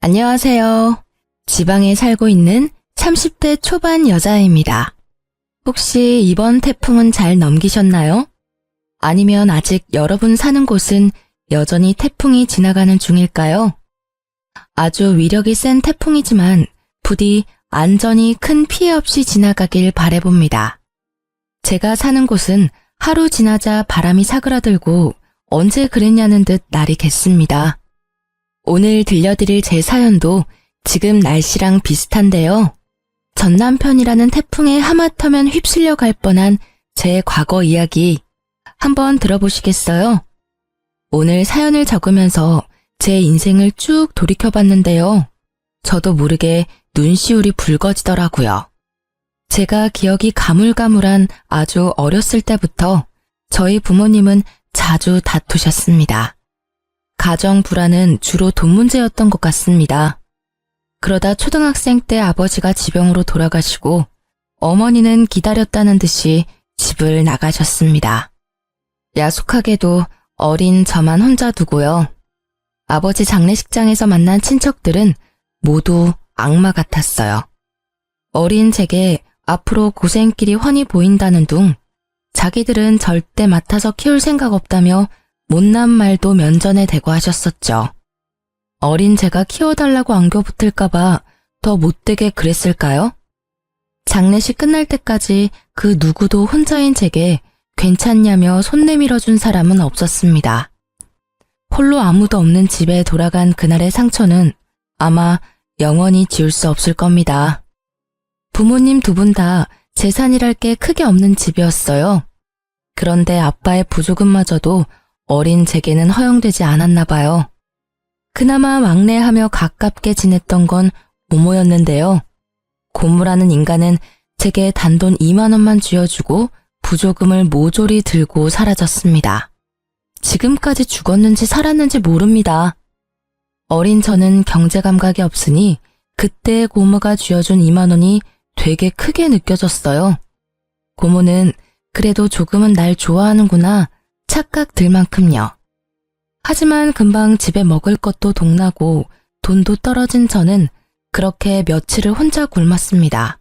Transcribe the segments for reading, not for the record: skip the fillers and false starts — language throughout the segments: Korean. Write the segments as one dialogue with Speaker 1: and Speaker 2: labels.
Speaker 1: 안녕하세요. 지방에 살고 있는 30대 초반 여자입니다. 혹시 이번 태풍은 잘 넘기셨나요? 아니면 아직 여러분 사는 곳은 여전히 태풍이 지나가는 중일까요? 아주 위력이 센 태풍이지만 부디 안전히 큰 피해 없이 지나가길 바라봅니다. 제가 사는 곳은 하루 지나자 바람이 사그라들고 언제 그랬냐는 듯 날이 겠습니다. 오늘 들려드릴 제 사연도 지금 날씨랑 비슷한데요. 전 남편이라는 태풍에 하마터면 휩쓸려 갈 뻔한 제 과거 이야기 한번 들어보시겠어요? 오늘 사연을 적으면서 제 인생을 쭉 돌이켜봤는데요. 저도 모르게 눈시울이 붉어지더라고요. 제가 기억이 가물가물한 아주 어렸을 때부터 저희 부모님은 자주 다투셨습니다. 가정 불화는 주로 돈 문제였던 것 같습니다. 그러다 초등학생 때 아버지가 지병으로 돌아가시고 어머니는 기다렸다는 듯이 집을 나가셨습니다. 야속하게도 어린 저만 혼자 두고요. 아버지 장례식장에서 만난 친척들은 모두 악마 같았어요. 어린 제게 앞으로 고생길이 훤히 보인다는 둥 자기들은 절대 맡아서 키울 생각 없다며 못난 말도 면전에 대고 하셨었죠. 어린 제가 키워달라고 안겨붙을까봐 더 못되게 그랬을까요? 장례식 끝날 때까지 그 누구도 혼자인 제게 괜찮냐며 손 내밀어준 사람은 없었습니다. 홀로 아무도 없는 집에 돌아간 그날의 상처는 아마 영원히 지울 수 없을 겁니다. 부모님 두 분 다 재산이랄 게 크게 없는 집이었어요. 그런데 아빠의 부조금마저도 어린 제게는 허용되지 않았나 봐요. 그나마 막내하며 가깝게 지냈던 건 고모였는데요. 고모라는 인간은 제게 단돈 2만 원만 쥐어주고 부조금을 모조리 들고 사라졌습니다. 지금까지 죽었는지 살았는지 모릅니다. 어린 저는 경제 감각이 없으니 그때 고모가 쥐어준 2만 원이 되게 크게 느껴졌어요. 고모는 그래도 조금은 날 좋아하는구나 착각 들 만큼요. 하지만 금방 집에 먹을 것도 동나고 돈도 떨어진 저는 그렇게 며칠을 혼자 굶었습니다.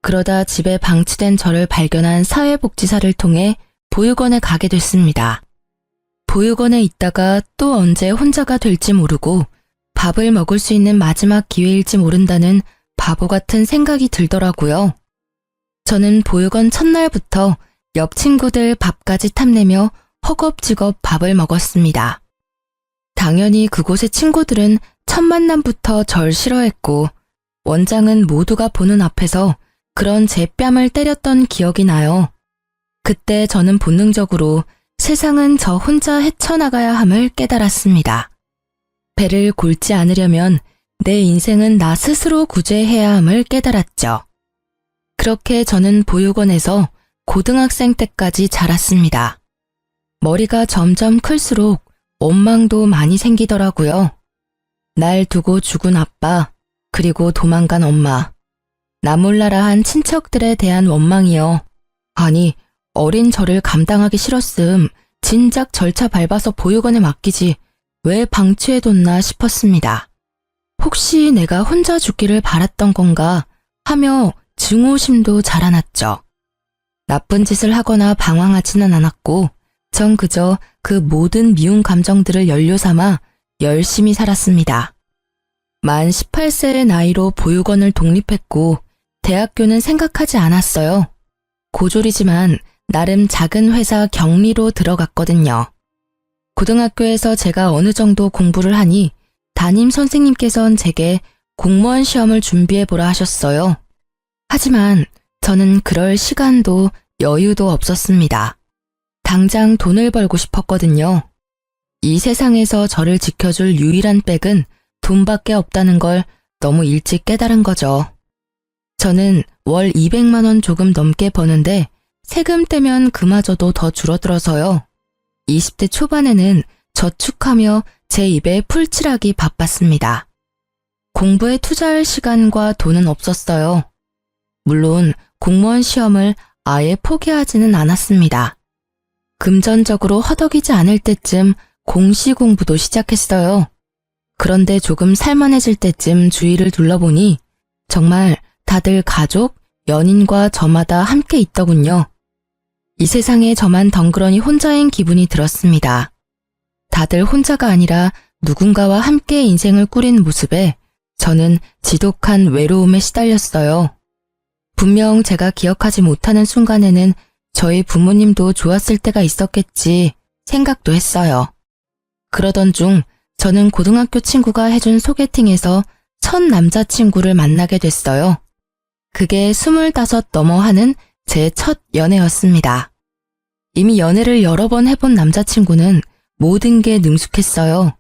Speaker 1: 그러다 집에 방치된 저를 발견한 사회복지사를 통해 보육원에 가게 됐습니다. 보육원에 있다가 또 언제 혼자가 될지 모르고 밥을 먹을 수 있는 마지막 기회일지 모른다는 바보 같은 생각이 들더라고요. 저는 보육원 첫날부터 옆 친구들 밥까지 탐내며 허겁지겁 밥을 먹었습니다. 당연히 그곳의 친구들은 첫 만남부터 절 싫어했고 원장은 모두가 보는 앞에서 그런 제 뺨을 때렸던 기억이 나요. 그때 저는 본능적으로 세상은 저 혼자 헤쳐나가야 함을 깨달았습니다. 배를 골지 않으려면 내 인생은 나 스스로 구제해야 함을 깨달았죠. 그렇게 저는 보육원에서 고등학생 때까지 자랐습니다. 머리가 점점 클수록 원망도 많이 생기더라고요. 날 두고 죽은 아빠, 그리고 도망간 엄마, 나 몰라라 한 친척들에 대한 원망이요. 아니, 어린 저를 감당하기 싫었음 진작 절차 밟아서 보육원에 맡기지 왜 방치해뒀나 싶었습니다. 혹시 내가 혼자 죽기를 바랐던 건가 하며 증오심도 자라났죠. 나쁜 짓을 하거나 방황하지는 않았고 전 그저 그 모든 미운 감정들을 연료 삼아 열심히 살았습니다. 만 18세의 나이로 보육원을 독립했고 대학교는 생각하지 않았어요. 고졸이지만 나름 작은 회사 경리로 들어갔거든요. 고등학교에서 제가 어느 정도 공부를 하니 담임 선생님께선 제게 공무원 시험을 준비해보라 하셨어요. 하지만 저는 그럴 시간도 여유도 없었습니다. 당장 돈을 벌고 싶었거든요. 이 세상에서 저를 지켜줄 유일한 백은 돈밖에 없다는 걸 너무 일찍 깨달은 거죠. 저는 월 200만 원 조금 넘게 버는데 세금 떼면 그마저도 더 줄어들어서요. 20대 초반에는 저축하며 제 입에 풀칠하기 바빴습니다. 공부에 투자할 시간과 돈은 없었어요. 물론 공무원 시험을 아예 포기하지는 않았습니다. 금전적으로 허덕이지 않을 때쯤 공시 공부도 시작했어요. 그런데 조금 살만해질 때쯤 주위를 둘러보니 정말 다들 가족, 연인과 저마다 함께 있더군요. 이 세상에 저만 덩그러니 혼자인 기분이 들었습니다. 다들 혼자가 아니라 누군가와 함께 인생을 꾸린 모습에 저는 지독한 외로움에 시달렸어요. 분명 제가 기억하지 못하는 순간에는 저희 부모님도 좋았을 때가 있었겠지 생각도 했어요. 그러던 중 저는 고등학교 친구가 해준 소개팅에서 첫 남자친구를 만나게 됐어요. 그게 25 넘어 하는 제 첫 연애였습니다. 이미 연애를 여러 번 해본 남자친구는 모든 게 능숙했어요.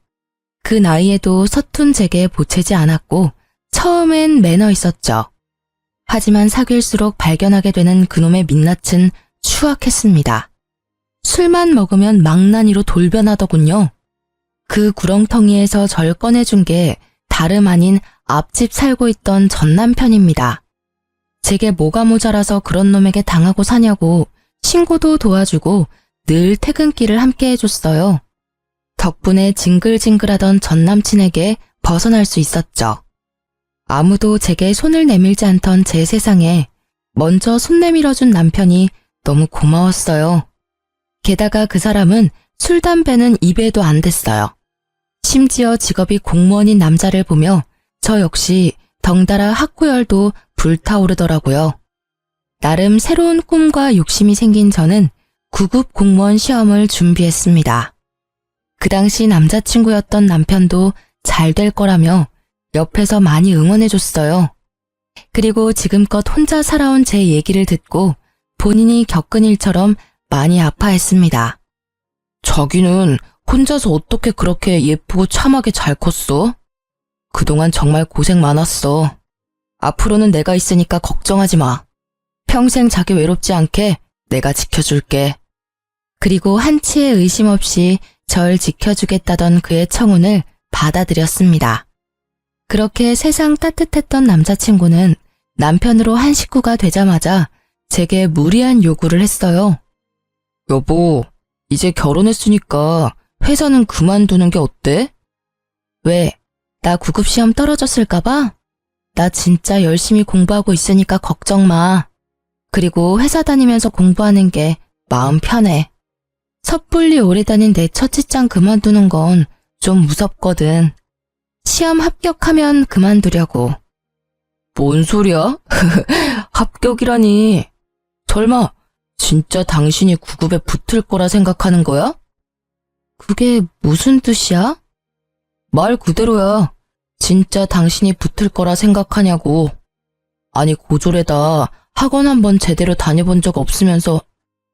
Speaker 1: 그 나이에도 서툰 제게 보채지 않았고 처음엔 매너 있었죠. 하지만 사귈수록 발견하게 되는 그놈의 민낯은 추악했습니다. 술만 먹으면 망나니로 돌변하더군요. 그 구렁텅이에서 절 꺼내준 게 다름 아닌 앞집 살고 있던 전 남편입니다. 제게 뭐가 모자라서 그런 놈에게 당하고 사냐고 신고도 도와주고 늘 퇴근길을 함께 해줬어요. 덕분에 징글징글하던 전 남친에게 벗어날 수 있었죠. 아무도 제게 손을 내밀지 않던 제 세상에 먼저 손 내밀어준 남편이 너무 고마웠어요. 게다가 그 사람은 술, 담배는 입에도 안 댔어요. 심지어 직업이 공무원인 남자를 보며 저 역시 덩달아 학구열도 불타오르더라고요. 나름 새로운 꿈과 욕심이 생긴 저는 9급 공무원 시험을 준비했습니다. 그 당시 남자친구였던 남편도 잘 될 거라며 옆에서 많이 응원해줬어요. 그리고 지금껏 혼자 살아온 제 얘기를 듣고 본인이 겪은 일처럼 많이 아파했습니다. 자기는 혼자서 어떻게 그렇게 예쁘고 참하게 잘 컸어? 그동안 정말 고생 많았어. 앞으로는 내가 있으니까 걱정하지 마. 평생 자기 외롭지 않게 내가 지켜줄게. 그리고 한치의 의심 없이 절 지켜주겠다던 그의 청혼을 받아들였습니다. 그렇게 세상 따뜻했던 남자친구는 남편으로 한 식구가 되자마자 제게 무리한 요구를 했어요. 여보, 이제 결혼했으니까 회사는 그만두는 게 어때? 왜? 나 9급 시험 떨어졌을까봐? 나 진짜 열심히 공부하고 있으니까 걱정 마. 그리고 회사 다니면서 공부하는 게 마음 편해. 섣불리 오래 다닌 내 첫 직장 그만두는 건 좀 무섭거든. 시험 합격하면 그만두려고. 뭔 소리야? 합격이라니. 설마 진짜 당신이 9급에 붙을 거라 생각하는 거야? 그게 무슨 뜻이야? 말 그대로야. 진짜 당신이 붙을 거라 생각하냐고. 아니 고졸에다 학원 한번 제대로 다녀본 적 없으면서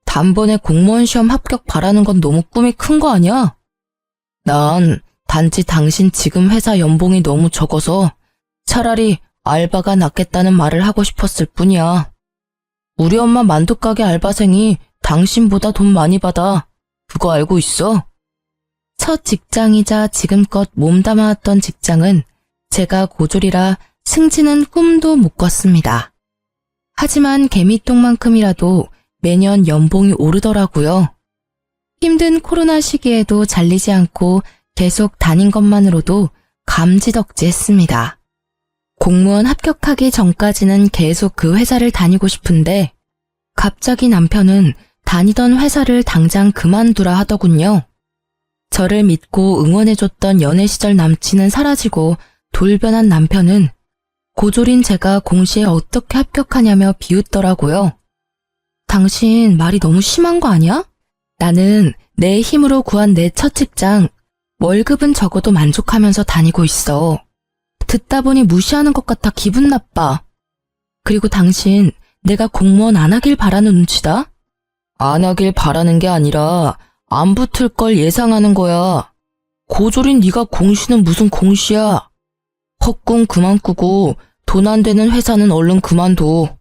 Speaker 1: 단번에 공무원 시험 합격 바라는 건 너무 꿈이 큰 거 아니야? 난 단지 당신 지금 회사 연봉이 너무 적어서 차라리 알바가 낫겠다는 말을 하고 싶었을 뿐이야. 우리 엄마 만두가게 알바생이 당신보다 돈 많이 받아. 그거 알고 있어? 첫 직장이자 지금껏 몸담아왔던 직장은 제가 고졸이라 승진은 꿈도 못 꿨습니다. 하지만 개미똥만큼이라도 매년 연봉이 오르더라고요. 힘든 코로나 시기에도 잘리지 않고 계속 다닌 것만으로도 감지덕지했습니다. 공무원 합격하기 전까지는 계속 그 회사를 다니고 싶은데 갑자기 남편은 다니던 회사를 당장 그만두라 하더군요. 저를 믿고 응원해줬던 연애 시절 남친은 사라지고 돌변한 남편은 고졸인 제가 공시에 어떻게 합격하냐며 비웃더라고요. 당신 말이 너무 심한 거 아니야? 나는 내 힘으로 구한 내 첫 직장, 월급은 적어도 만족하면서 다니고 있어. 듣다 보니 무시하는 것 같아 기분 나빠. 그리고 당신 내가 공무원 안 하길 바라는 눈치다? 안 하길 바라는 게 아니라 안 붙을 걸 예상하는 거야. 고졸인 네가 공시는 무슨 공시야. 헛꿈 그만 꾸고 돈 안 되는 회사는 얼른 그만둬.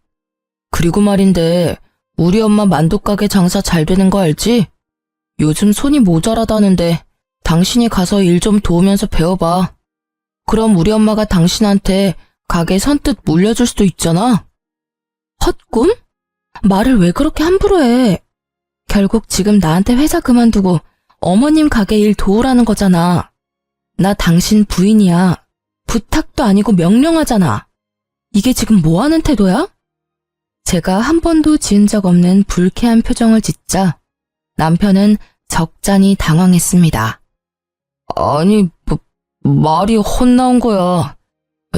Speaker 1: 그리고 말인데 우리 엄마 만두가게 장사 잘 되는 거 알지? 요즘 손이 모자라다는데 당신이 가서 일 좀 도우면서 배워봐. 그럼 우리 엄마가 당신한테 가게 선뜻 물려줄 수도 있잖아. 헛꿈? 말을 왜 그렇게 함부로 해? 결국 지금 나한테 회사 그만두고 어머님 가게 일 도우라는 거잖아. 나 당신 부인이야. 부탁도 아니고 명령하잖아. 이게 지금 뭐 하는 태도야? 제가 한 번도 지은 적 없는 불쾌한 표정을 짓자 남편은 적잖이 당황했습니다. 아니, 말이 헛나온 거야.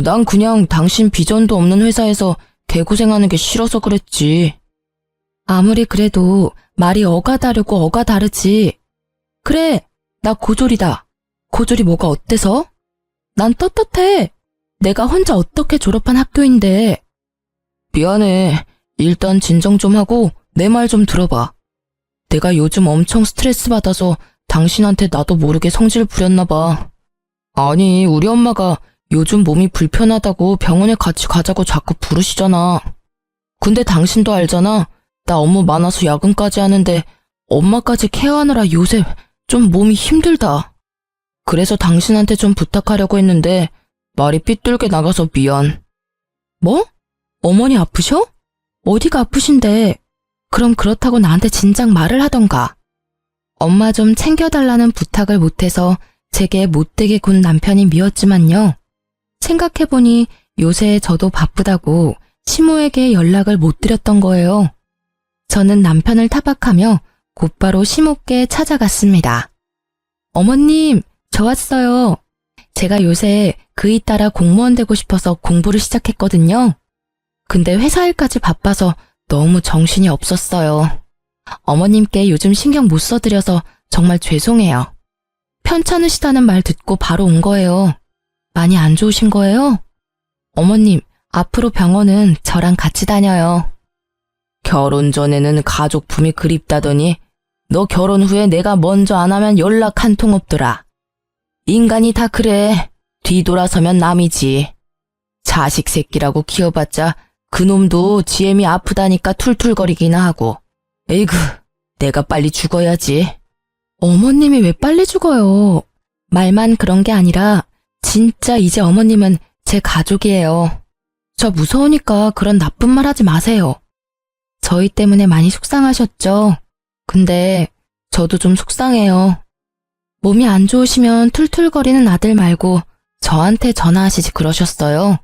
Speaker 1: 난 그냥 당신 비전도 없는 회사에서 개고생하는 게 싫어서 그랬지. 아무리 그래도 말이 어가 다르고 어가 다르지. 그래, 나 고졸이다. 고졸이 뭐가 어때서? 난 떳떳해. 내가 혼자 어떻게 졸업한 학교인데. 미안해. 일단 진정 좀 하고 내 말 좀 들어봐. 내가 요즘 엄청 스트레스 받아서 당신한테 나도 모르게 성질 부렸나 봐. 아니, 우리 엄마가 요즘 몸이 불편하다고 병원에 같이 가자고 자꾸 부르시잖아. 근데 당신도 알잖아. 나 업무 많아서 야근까지 하는데 엄마까지 케어하느라 요새 좀 몸이 힘들다. 그래서 당신한테 좀 부탁하려고 했는데 말이 삐뚤게 나가서 미안. 뭐? 어머니 아프셔? 어디가 아프신데? 그럼 그렇다고 나한테 진작 말을 하던가. 엄마 좀 챙겨달라는 부탁을 못해서 제게 못되게 군 남편이 미웠지만요. 생각해보니 요새 저도 바쁘다고 시모에게 연락을 못 드렸던 거예요. 저는 남편을 타박하며 곧바로 시모께 찾아갔습니다. 어머님, 저 왔어요. 제가 요새 그이 따라 공무원 되고 싶어서 공부를 시작했거든요. 근데 회사 일까지 바빠서 너무 정신이 없었어요. 어머님께 요즘 신경 못 써드려서 정말 죄송해요. 편찮으시다는 말 듣고 바로 온 거예요. 많이 안 좋으신 거예요? 어머님, 앞으로 병원은 저랑 같이 다녀요. 결혼 전에는 가족품이 그립다더니 너 결혼 후에 내가 먼저 안 하면 연락 한 통 없더라. 인간이 다 그래. 뒤돌아서면 남이지. 자식 새끼라고 키워봤자 그놈도 지엠이 아프다니까 툴툴거리기나 하고. 에이구, 내가 빨리 죽어야지. 어머님이 왜 빨리 죽어요? 말만 그런 게 아니라 진짜 이제 어머님은 제 가족이에요. 저 무서우니까 그런 나쁜 말 하지 마세요. 저희 때문에 많이 속상하셨죠? 근데 저도 좀 속상해요. 몸이 안 좋으시면 툴툴거리는 아들 말고 저한테 전화하시지 그러셨어요.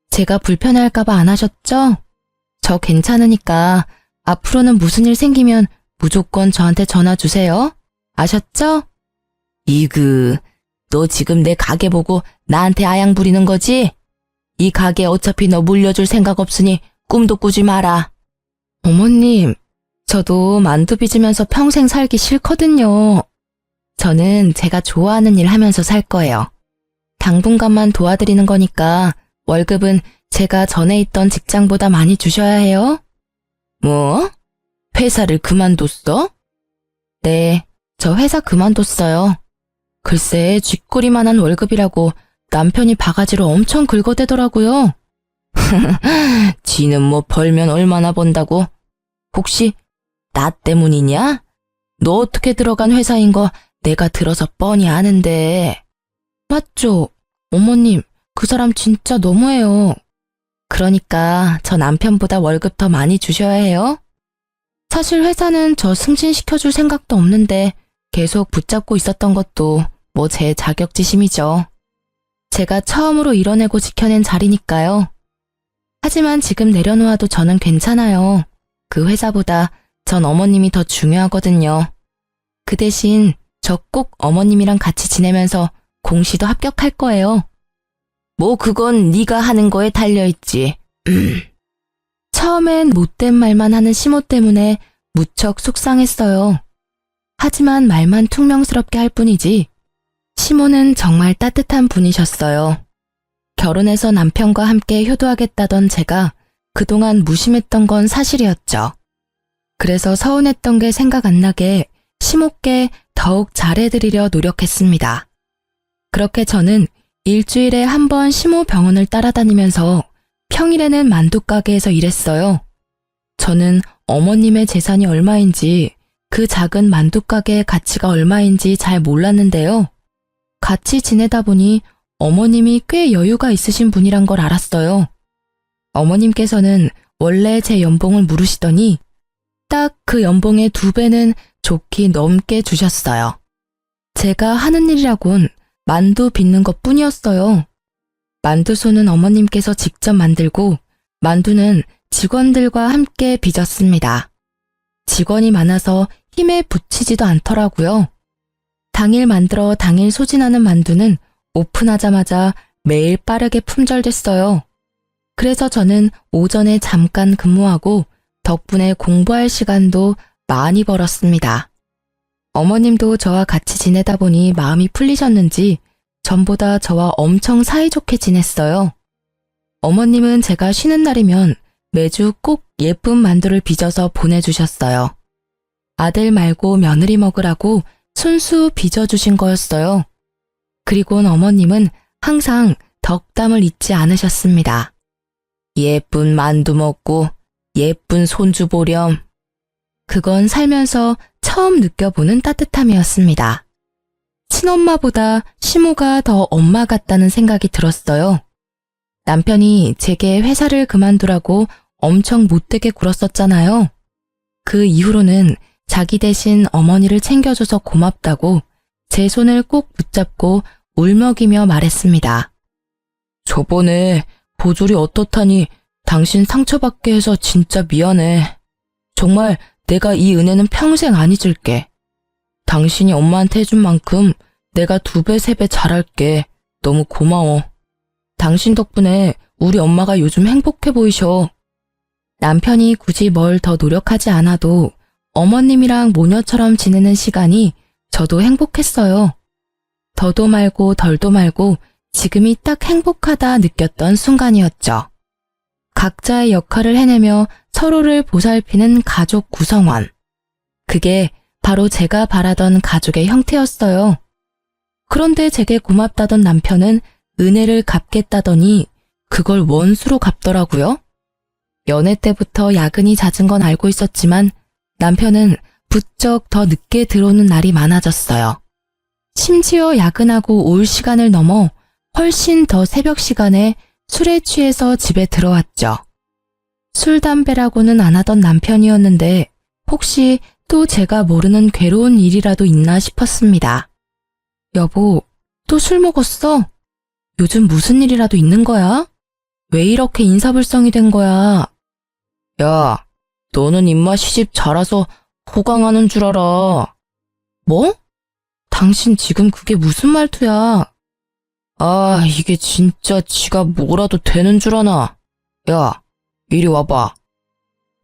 Speaker 1: 제가 불편해할까봐 안 하셨죠? 저 괜찮으니까 앞으로는 무슨 일 생기면 무조건 저한테 전화 주세요. 아셨죠? 이그, 너 지금 내 가게 보고 나한테 아양 부리는 거지? 이 가게 어차피 너 물려줄 생각 없으니 꿈도 꾸지 마라. 어머님, 저도 만두 빚으면서 평생 살기 싫거든요. 저는 제가 좋아하는 일 하면서 살 거예요. 당분간만 도와드리는 거니까 월급은 제가 전에 있던 직장보다 많이 주셔야 해요. 뭐? 회사를 그만뒀어? 네, 저 회사 그만뒀어요. 글쎄, 쥐꼬리만한 월급이라고 남편이 바가지로 엄청 긁어대더라고요. 지는 뭐 벌면 얼마나 번다고? 혹시 나 때문이냐? 너 어떻게 들어간 회사인 거 내가 들어서 뻔히 아는데. 맞죠? 어머님, 그 사람 진짜 너무해요. 그러니까 저 남편보다 월급 더 많이 주셔야 해요. 사실 회사는 저 승진시켜줄 생각도 없는데 계속 붙잡고 있었던 것도 뭐 제 자격지심이죠. 제가 처음으로 이뤄내고 지켜낸 자리니까요. 하지만 지금 내려놓아도 저는 괜찮아요. 그 회사보다 전 어머님이 더 중요하거든요. 그 대신 저 꼭 어머님이랑 같이 지내면서 공시도 합격할 거예요. 뭐 그건 네가 하는 거에 달려있지. 처음엔 못된 말만 하는 시모 때문에 무척 속상했어요. 하지만 말만 퉁명스럽게 할 뿐이지 시모는 정말 따뜻한 분이셨어요. 결혼해서 남편과 함께 효도하겠다던 제가 그동안 무심했던 건 사실이었죠. 그래서 서운했던 게 생각 안 나게 시모께 더욱 잘해드리려 노력했습니다. 그렇게 저는 일주일에 한 번 시모 병원을 따라다니면서 평일에는 만두가게에서 일했어요. 저는 어머님의 재산이 얼마인지 그 작은 만두가게의 가치가 얼마인지 잘 몰랐는데요. 같이 지내다 보니 어머님이 꽤 여유가 있으신 분이란 걸 알았어요. 어머님께서는 원래 제 연봉을 물으시더니 딱 그 연봉의 2배는 좋게 넘게 주셨어요. 제가 하는 일이라곤 만두 빚는 것 뿐이었어요. 만두소는 어머님께서 직접 만들고 만두는 직원들과 함께 빚었습니다. 직원이 많아서 힘에 붙이지도 않더라고요. 당일 만들어 당일 소진하는 만두는 오픈하자마자 매일 빠르게 품절됐어요. 그래서 저는 오전에 잠깐 근무하고 덕분에 공부할 시간도 많이 벌었습니다. 어머님도 저와 같이 지내다 보니 마음이 풀리셨는지 전보다 저와 엄청 사이좋게 지냈어요. 어머님은 제가 쉬는 날이면 매주 꼭 예쁜 만두를 빚어서 보내주셨어요. 아들 말고 며느리 먹으라고 순수 빚어주신 거였어요. 그리곤 어머님은 항상 덕담을 잊지 않으셨습니다. 예쁜 만두 먹고 예쁜 손주 보렴. 그건 살면서 처음 느껴보는 따뜻함이었습니다. 친엄마보다 시모가 더 엄마 같다는 생각이 들었어요. 남편이 제게 회사를 그만두라고 엄청 못되게 굴었었잖아요. 그 이후로는 자기 대신 어머니를 챙겨줘서 고맙다고 제 손을 꼭 붙잡고 울먹이며 말했습니다. 저번에 보졸이 어떻다니 당신 상처받게 해서 진짜 미안해. 정말 내가 이 은혜는 평생 안 잊을게. 당신이 엄마한테 해준 만큼 내가 2배, 3배 잘할게. 너무 고마워. 당신 덕분에 우리 엄마가 요즘 행복해 보이셔. 남편이 굳이 뭘 더 노력하지 않아도 어머님이랑 모녀처럼 지내는 시간이 저도 행복했어요. 더도 말고 덜도 말고 지금이 딱 행복하다 느꼈던 순간이었죠. 각자의 역할을 해내며 서로를 보살피는 가족 구성원. 그게 바로 제가 바라던 가족의 형태였어요. 그런데 제게 고맙다던 남편은 은혜를 갚겠다더니 그걸 원수로 갚더라고요. 연애 때부터 야근이 잦은 건 알고 있었지만 남편은 부쩍 더 늦게 들어오는 날이 많아졌어요. 심지어 야근하고 올 시간을 넘어 훨씬 더 새벽 시간에 술에 취해서 집에 들어왔죠. 술, 담배라고는 안 하던 남편이었는데 혹시 또 제가 모르는 괴로운 일이라도 있나 싶었습니다. 여보, 또 술 먹었어? 요즘 무슨 일이라도 있는 거야? 왜 이렇게 인사불성이 된 거야? 야, 너는 임마 시집 잘와서 호강하는 줄 알아. 뭐? 당신 지금 그게 무슨 말투야? 아, 이게 진짜 지가 뭐라도 되는 줄 아나? 야, 이리 와봐.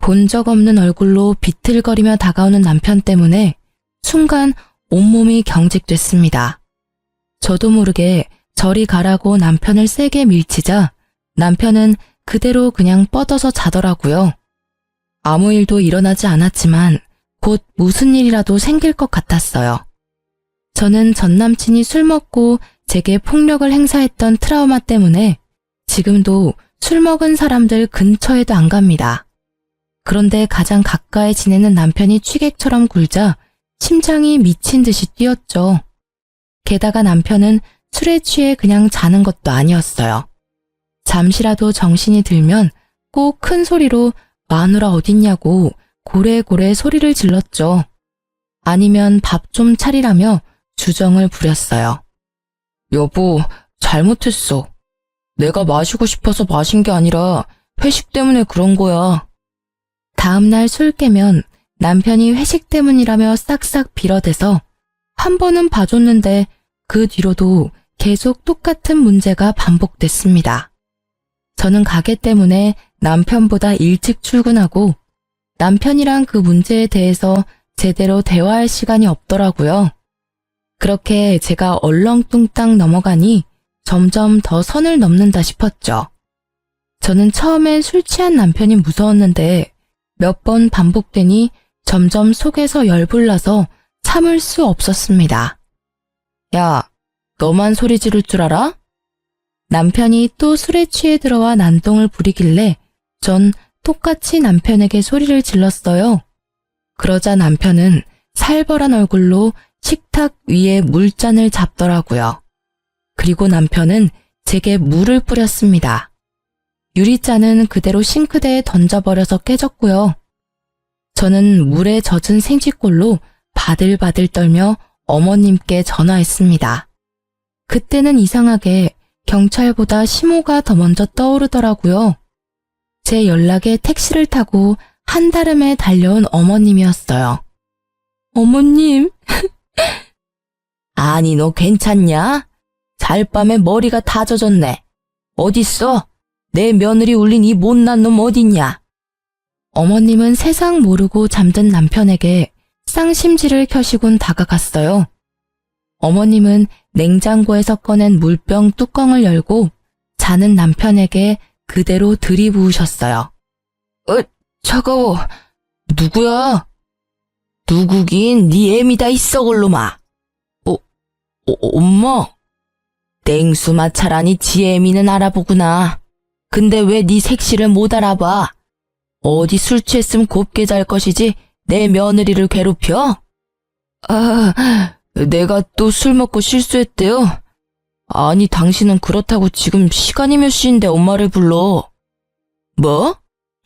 Speaker 1: 본 적 없는 얼굴로 비틀거리며 다가오는 남편 때문에 순간 온몸이 경직됐습니다. 저도 모르게 저리 가라고 남편을 세게 밀치자 남편은 그대로 그냥 뻗어서 자더라고요. 아무 일도 일어나지 않았지만 곧 무슨 일이라도 생길 것 같았어요. 저는 전 남친이 술 먹고 제게 폭력을 행사했던 트라우마 때문에 지금도 술 먹은 사람들 근처에도 안 갑니다. 그런데 가장 가까이 지내는 남편이 취객처럼 굴자 심장이 미친 듯이 뛰었죠. 게다가 남편은 술에 취해 그냥 자는 것도 아니었어요. 잠시라도 정신이 들면 꼭 큰 소리로 마누라 어딨냐고 고래고래 소리를 질렀죠. 아니면 밥 좀 차리라며 주정을 부렸어요. 여보, 잘못했어. 내가 마시고 싶어서 마신 게 아니라 회식 때문에 그런 거야. 다음날 술 깨면 남편이 회식 때문이라며 싹싹 빌어대서 한 번은 봐줬는데 그 뒤로도 계속 똑같은 문제가 반복됐습니다. 저는 가게 때문에 남편보다 일찍 출근하고 남편이랑 그 문제에 대해서 제대로 대화할 시간이 없더라고요. 그렇게 제가 얼렁뚱땅 넘어가니 점점 더 선을 넘는다 싶었죠. 저는 처음엔 술 취한 남편이 무서웠는데 몇 번 반복되니 점점 속에서 열불나서 참을 수 없었습니다. 야, 너만 소리 지를 줄 알아? 남편이 또 술에 취해 들어와 난동을 부리길래 전 똑같이 남편에게 소리를 질렀어요. 그러자 남편은 살벌한 얼굴로 식탁 위에 물잔을 잡더라고요. 그리고 남편은 제게 물을 뿌렸습니다. 유리잔은 그대로 싱크대에 던져버려서 깨졌고요. 저는 물에 젖은 생쥐꼴로 바들바들 떨며 어머님께 전화했습니다. 그때는 이상하게 경찰보다 시모가 더 먼저 떠오르더라고요. 제 연락에 택시를 타고 한달음에 달려온 어머님이었어요. 어머님. 아니, 너 괜찮냐? 잘밤에 머리가 다 젖었네. 어딨어? 내 며느리 울린 이 못난 놈 어딨냐? 어머님은 세상 모르고 잠든 남편에게 쌍심지를 켜시곤 다가갔어요. 어머님은 냉장고에서 꺼낸 물병 뚜껑을 열고 자는 남편에게 그대로 들이부으셨어요. 차가워. 누구야? 누구긴 네 애미다 이 썩을 놈아. 엄마? 땡수 마찰하니 지 애미는 알아보구나. 근데 왜 네 색시를 못 알아봐? 어디 술 취했으면 곱게 잘 것이지 내 며느리를 괴롭혀? 내가 또 술 먹고 실수했대요. 아니, 당신은 그렇다고 지금 시간이 몇 시인데 엄마를 불러. 뭐?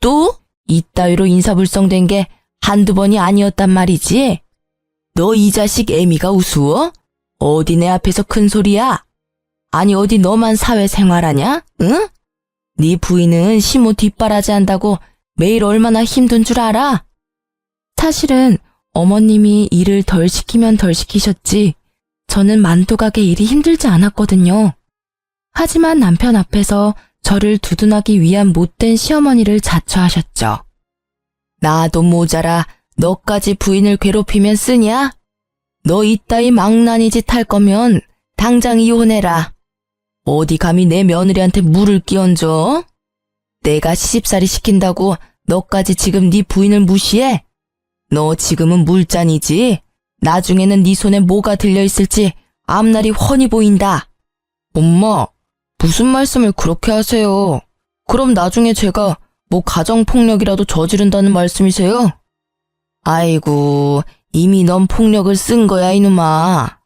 Speaker 1: 또? 이따위로 인사불성된 게 한두 번이 아니었단 말이지? 너 이 자식 애미가 우스워? 어디 내 앞에서 큰 소리야? 아니, 어디 너만 사회생활하냐? 응? 네 부인은 시모 뒷바라지 한다고 매일 얼마나 힘든 줄 알아? 사실은 어머님이 일을 덜 시키면 덜 시키셨지 저는 만두가게 일이 힘들지 않았거든요. 하지만 남편 앞에서 저를 두둔하기 위한 못된 시어머니를 자처하셨죠. 나도 모자라 너까지 부인을 괴롭히면 쓰냐? 너 이따위 망나니 짓 할 거면 당장 이혼해라. 어디 감히 내 며느리한테 물을 끼얹어? 내가 시집살이 시킨다고 너까지 지금 네 부인을 무시해? 너 지금은 물잔이지? 나중에는 네 손에 뭐가 들려있을지 앞날이 훤히 보인다. 엄마, 무슨 말씀을 그렇게 하세요? 그럼 나중에 제가 뭐 가정폭력이라도 저지른다는 말씀이세요? 아이고, 이미 넌 폭력을 쓴 거야, 이놈아.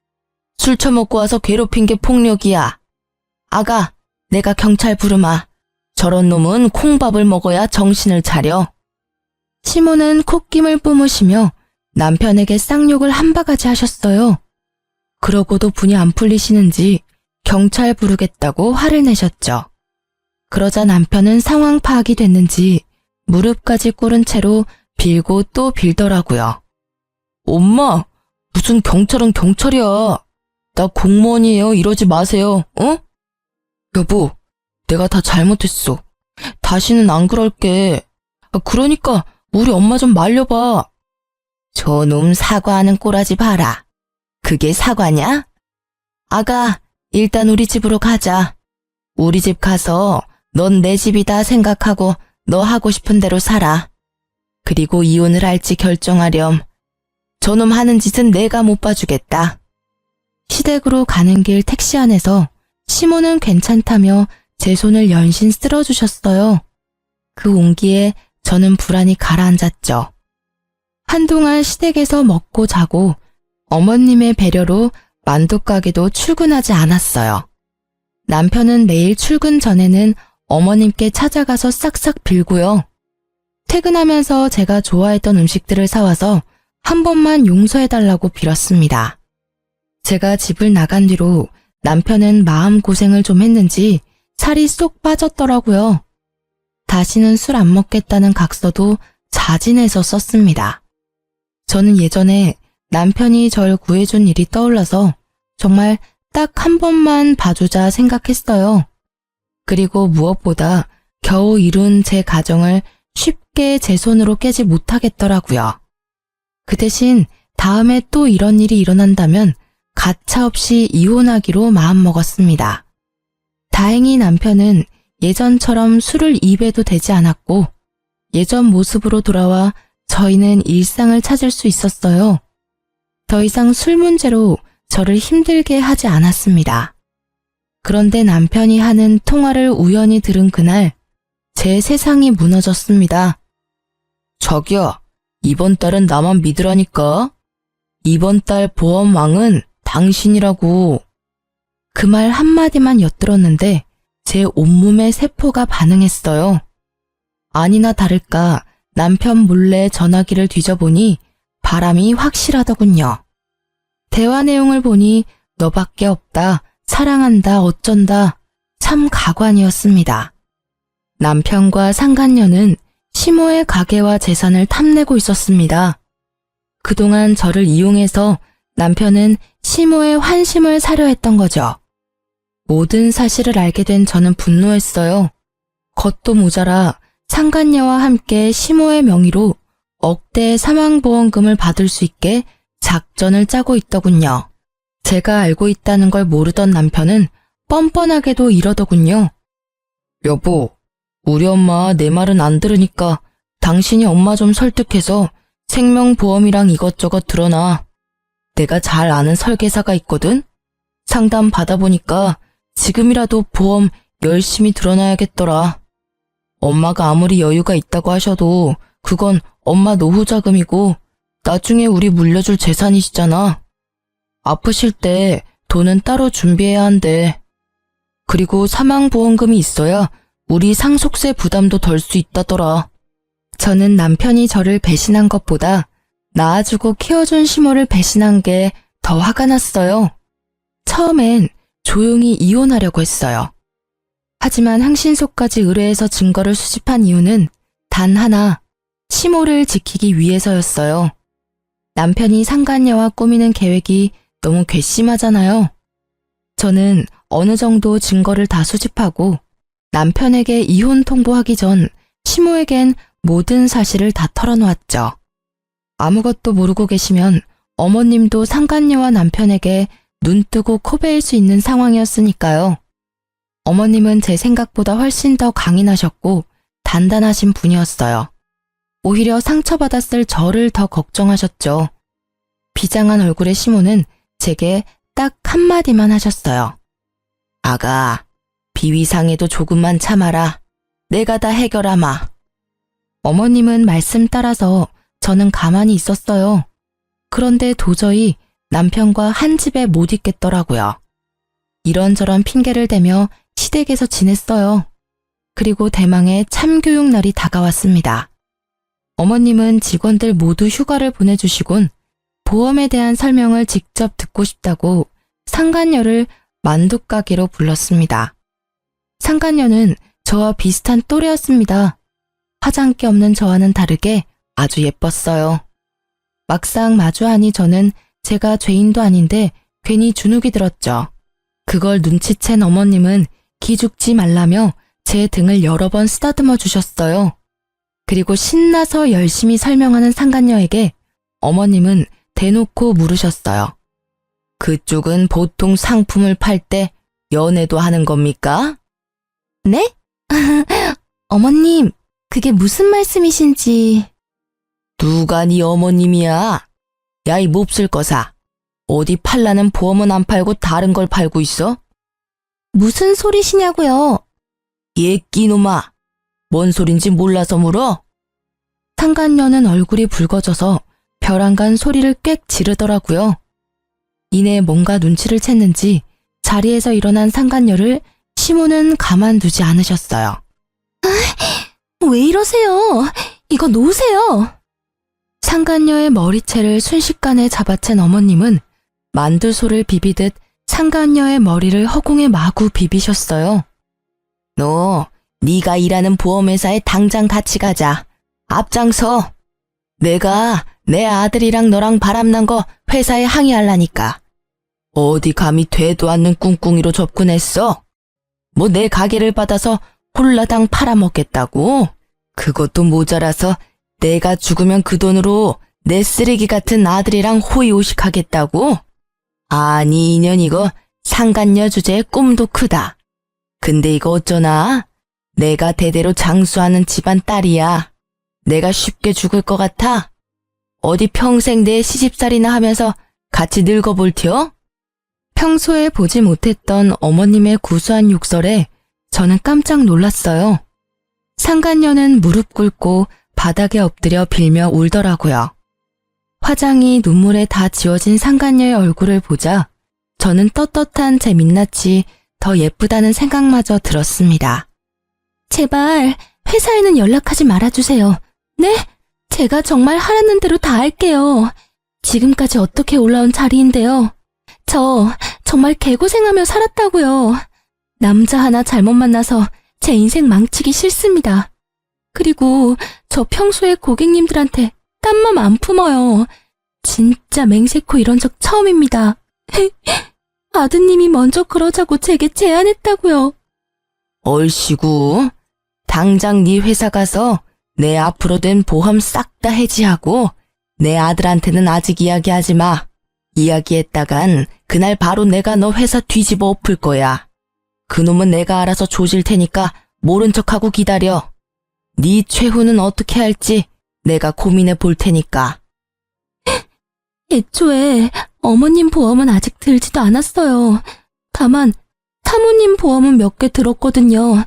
Speaker 1: 술 처먹고 와서 괴롭힌 게 폭력이야. 아가, 내가 경찰 부르마. 저런 놈은 콩밥을 먹어야 정신을 차려. 시모는 콧김을 뿜으시며 남편에게 쌍욕을 한 바가지 하셨어요. 그러고도 분이 안 풀리시는지 경찰 부르겠다고 화를 내셨죠. 그러자 남편은 상황 파악이 됐는지 무릎까지 꿇은 채로 빌고 또 빌더라고요. 엄마, 무슨 경찰은 경찰이야. 나 공무원이에요. 이러지 마세요. 어? 여보, 내가 다 잘못했어. 다시는 안 그럴게. 그러니까 우리 엄마 좀 말려봐. 저놈 사과하는 꼬라지 봐라. 그게 사과냐? 아가, 일단 우리 집으로 가자. 우리 집 가서 넌 내 집이다 생각하고 너 하고 싶은 대로 살아. 그리고 이혼을 할지 결정하렴. 저놈 하는 짓은 내가 못 봐주겠다. 시댁으로 가는 길 택시 안에서 시모는 괜찮다며 제 손을 연신 쓸어주셨어요. 그 온기에 저는 불안이 가라앉았죠. 한동안 시댁에서 먹고 자고 어머님의 배려로 만두가게도 출근하지 않았어요. 남편은 매일 출근 전에는 어머님께 찾아가서 싹싹 빌고요. 퇴근하면서 제가 좋아했던 음식들을 사와서 한 번만 용서해달라고 빌었습니다. 제가 집을 나간 뒤로 남편은 마음고생을 좀 했는지 살이 쏙 빠졌더라고요. 다시는 술 안 먹겠다는 각서도 자진해서 썼습니다. 저는 예전에 남편이 절 구해준 일이 떠올라서 정말 딱 한 번만 봐주자 생각했어요. 그리고 무엇보다 겨우 이룬 제 가정을 쉽게 제 손으로 깨지 못하겠더라고요. 그 대신 다음에 또 이런 일이 일어난다면 가차없이 이혼하기로 마음먹었습니다. 다행히 남편은 예전처럼 술을 입에도 대지 않았고 예전 모습으로 돌아와 저희는 일상을 찾을 수 있었어요. 더 이상 술 문제로 저를 힘들게 하지 않았습니다. 그런데 남편이 하는 통화를 우연히 들은 그날 제 세상이 무너졌습니다. 자기야, 이번 달은 나만 믿으라니까. 이번 달 보험왕은 당신이라고. 그 말 한마디만 엿들었는데 제 온몸의 세포가 반응했어요. 아니나 다를까 남편 몰래 전화기를 뒤져보니 바람이 확실하더군요. 대화 내용을 보니 너밖에 없다, 사랑한다 어쩐다 참 가관이었습니다. 남편과 상간녀는 시모의 가게와 재산을 탐내고 있었습니다. 그동안 저를 이용해서 남편은 시모의 환심을 사려 했던 거죠. 모든 사실을 알게 된 저는 분노했어요. 겉도 모자라 상간녀와 함께 시모의 명의로 억대의 사망보험금을 받을 수 있게 작전을 짜고 있더군요. 제가 알고 있다는 걸 모르던 남편은 뻔뻔하게도 이러더군요. 여보, 우리 엄마 내 말은 안 들으니까 당신이 엄마 좀 설득해서 생명보험이랑 이것저것 들어놔. 내가 잘 아는 설계사가 있거든? 상담 받아보니까 지금이라도 보험 열심히 들어놔야겠더라. 엄마가 아무리 여유가 있다고 하셔도 그건 엄마 노후 자금이고 나중에 우리 물려줄 재산이시잖아. 아프실 때 돈은 따로 준비해야 한대. 그리고 사망보험금이 있어야 우리 상속세 부담도 덜 수 있다더라. 저는 남편이 저를 배신한 것보다 낳아주고 키워준 시모를 배신한 게 더 화가 났어요. 처음엔 조용히 이혼하려고 했어요. 하지만 항신소까지 의뢰해서 증거를 수집한 이유는 단 하나, 시모를 지키기 위해서였어요. 남편이 상간녀와 꾸미는 계획이 너무 괘씸하잖아요. 저는 어느 정도 증거를 다 수집하고 남편에게 이혼 통보하기 전 시모에겐 모든 사실을 다 털어놓았죠. 아무것도 모르고 계시면 어머님도 상간녀와 남편에게 눈 뜨고 코 베일 수 있는 상황이었으니까요. 어머님은 제 생각보다 훨씬 더 강인하셨고 단단하신 분이었어요. 오히려 상처받았을 저를 더 걱정하셨죠. 비장한 얼굴의 시모는 제게 딱 한마디만 하셨어요. 아가, 비위상에도 조금만 참아라. 내가 다 해결하마. 어머님은 말씀 따라서 저는 가만히 있었어요. 그런데 도저히 남편과 한 집에 못 있겠더라고요. 이런저런 핑계를 대며 시댁에서 지냈어요. 그리고 대망의 참교육 날이 다가왔습니다. 어머님은 직원들 모두 휴가를 보내주시곤 보험에 대한 설명을 직접 듣고 싶다고 상간녀를 만두가게로 불렀습니다. 상간녀는 저와 비슷한 또래였습니다. 화장기 없는 저와는 다르게 아주 예뻤어요. 막상 마주하니 저는 제가 죄인도 아닌데 괜히 주눅이 들었죠. 그걸 눈치챈 어머님은 기죽지 말라며 제 등을 여러 번 쓰다듬어 주셨어요. 그리고 신나서 열심히 설명하는 상간녀에게 어머님은 대놓고 물으셨어요. 그쪽은 보통 상품을 팔 때 연애도 하는 겁니까? 네? 어머님, 그게 무슨 말씀이신지. 누가 네 어머님이야? 야, 이 몹쓸 거사. 어디 팔라는 보험은 안 팔고 다른 걸 팔고 있어? 무슨 소리시냐고요? 얘 끼놈아. 뭔 소린지 몰라서 물어? 상간녀는 얼굴이 붉어져서 벼랑간 소리를 꽥 지르더라고요. 이내 뭔가 눈치를 챘는지 자리에서 일어난 상간녀를 시모는 가만두지 않으셨어요. 왜 이러세요? 이거 놓으세요. 상간녀의 머리채를 순식간에 잡아챈 어머님은 만두소를 비비듯 상간녀의 머리를 허공에 마구 비비셨어요. 너, 네가 일하는 보험회사에 당장 같이 가자. 앞장서. 내가 내 아들이랑 너랑 바람난 거 회사에 항의하려니까. 어디 감히 되도 않는 꿍꿍이로 접근했어? 뭐 내 가게를 받아서 홀라당 팔아먹겠다고? 그것도 모자라서 내가 죽으면 그 돈으로 내 쓰레기 같은 아들이랑 호의호식하겠다고? 아니 이년 이거 상간녀 주제에 꿈도 크다. 근데 이거 어쩌나? 내가 대대로 장수하는 집안 딸이야. 내가 쉽게 죽을 것 같아? 어디 평생 내 시집살이나 하면서 같이 늙어볼 텨? 평소에 보지 못했던 어머님의 구수한 욕설에 저는 깜짝 놀랐어요. 상간녀는 무릎 꿇고 바닥에 엎드려 빌며 울더라고요. 화장이 눈물에 다 지워진 상간녀의 얼굴을 보자 저는 떳떳한 제 민낯이 더 예쁘다는 생각마저 들었습니다. 제발 회사에는 연락하지 말아주세요. 네? 제가 정말 하라는 대로 다 할게요. 지금까지 어떻게 올라온 자리인데요. 저 정말 개고생하며 살았다고요. 남자 하나 잘못 만나서 제 인생 망치기 싫습니다. 그리고 저 평소에 고객님들한테 딴 맘 안 품어요. 진짜 맹세코 이런 적 처음입니다. 아드님이 먼저 그러자고 제게 제안했다고요.
Speaker 2: 얼씨구, 당장 네 회사 가서 내 앞으로 된 보험 싹 다 해지하고 내 아들한테는 아직 이야기하지 마. 이야기했다간 그날 바로 내가 너 회사 뒤집어 엎을 거야. 그놈은 내가 알아서 조질 테니까 모른 척하고 기다려. 네 최후는 어떻게 할지 내가 고민해 볼 테니까.
Speaker 1: 애초에 어머님 보험은 아직 들지도 않았어요. 다만 사모님 보험은 몇 개 들었거든요.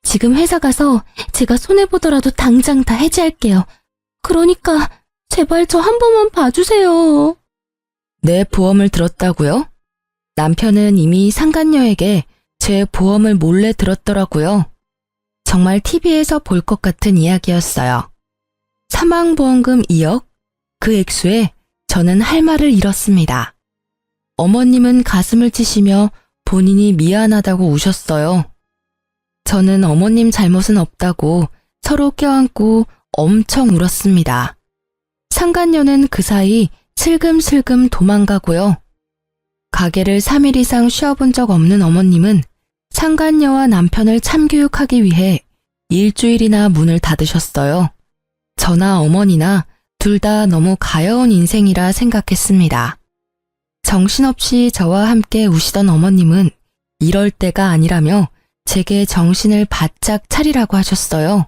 Speaker 1: 지금 회사 가서 제가 손해보더라도 당장 다 해지할게요. 그러니까 제발 저 한 번만 봐주세요.
Speaker 2: 내 보험을 들었다고요? 남편은 이미 상간녀에게 제 보험을 몰래 들었더라고요. 정말 TV에서 볼 것 같은 이야기였어요. 사망보험금 2억, 그 액수에 저는 할 말을 잃었습니다. 어머님은 가슴을 치시며 본인이 미안하다고 우셨어요. 저는 어머님 잘못은 없다고 서로 껴안고 엄청 울었습니다. 상간녀는 그 사이 슬금슬금 도망가고요. 가게를 3일 이상 쉬어본 적 없는 어머님은 상간녀와 남편을 참교육하기 위해 일주일이나 문을 닫으셨어요. 저나 어머니나 둘 다 너무 가여운 인생이라 생각했습니다. 정신없이 저와 함께 우시던 어머님은 이럴 때가 아니라며 제게 정신을 바짝 차리라고 하셨어요.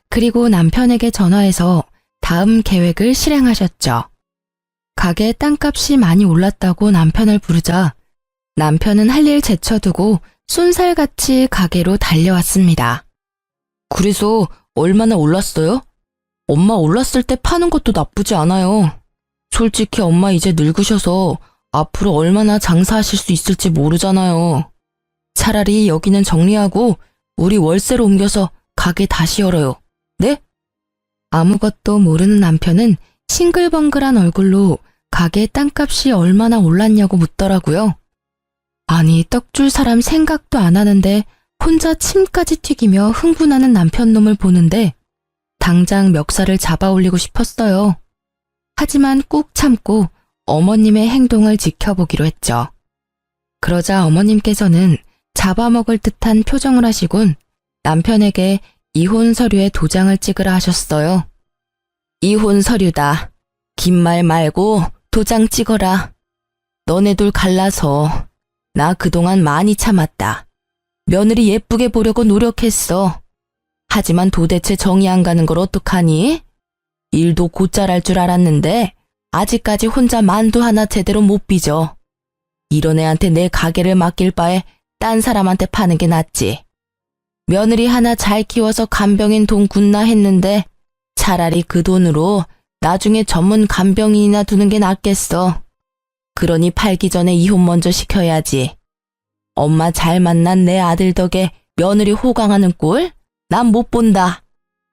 Speaker 2: 그리고 남편에게 전화해서 다음 계획을 실행하셨죠. 가게 땅값이 많이 올랐다고 남편을 부르자 남편은 할 일 제쳐두고 쏜살같이 가게로 달려왔습니다. 그래서 얼마나 올랐어요? 엄마 올랐을 때 파는 것도 나쁘지 않아요. 솔직히 엄마 이제 늙으셔서 앞으로 얼마나 장사하실 수 있을지 모르잖아요. 차라리 여기는 정리하고 우리 월세로 옮겨서 가게 다시 열어요. 네?
Speaker 1: 아무것도 모르는 남편은 싱글벙글한 얼굴로 가게 땅값이 얼마나 올랐냐고 묻더라고요. 아니, 떡줄 사람 생각도 안 하는데 혼자 침까지 튀기며 흥분하는 남편 놈을 보는데 당장 멱살을 잡아 올리고 싶었어요. 하지만 꾹 참고 어머님의 행동을 지켜보기로 했죠. 그러자 어머님께서는 잡아먹을 듯한 표정을 하시곤 남편에게 이혼 서류에 도장을 찍으라 하셨어요.
Speaker 2: 이혼 서류다. 긴 말 말고 도장 찍어라. 너네 둘 갈라서 나 그동안 많이 참았다. 며느리 예쁘게 보려고 노력했어. 하지만 도대체 정이 안 가는 걸 어떡하니? 일도 곧잘 할 줄 알았는데 아직까지 혼자 만두 하나 제대로 못 빚어. 이런 애한테 내 가게를 맡길 바에 딴 사람한테 파는 게 낫지. 며느리 하나 잘 키워서 간병인 돈 굿나 했는데 차라리 그 돈으로 나중에 전문 간병인이나 두는 게 낫겠어. 그러니 팔기 전에 이혼 먼저 시켜야지. 엄마 잘 만난 내 아들 덕에 며느리 호강하는 꼴? 난 못 본다.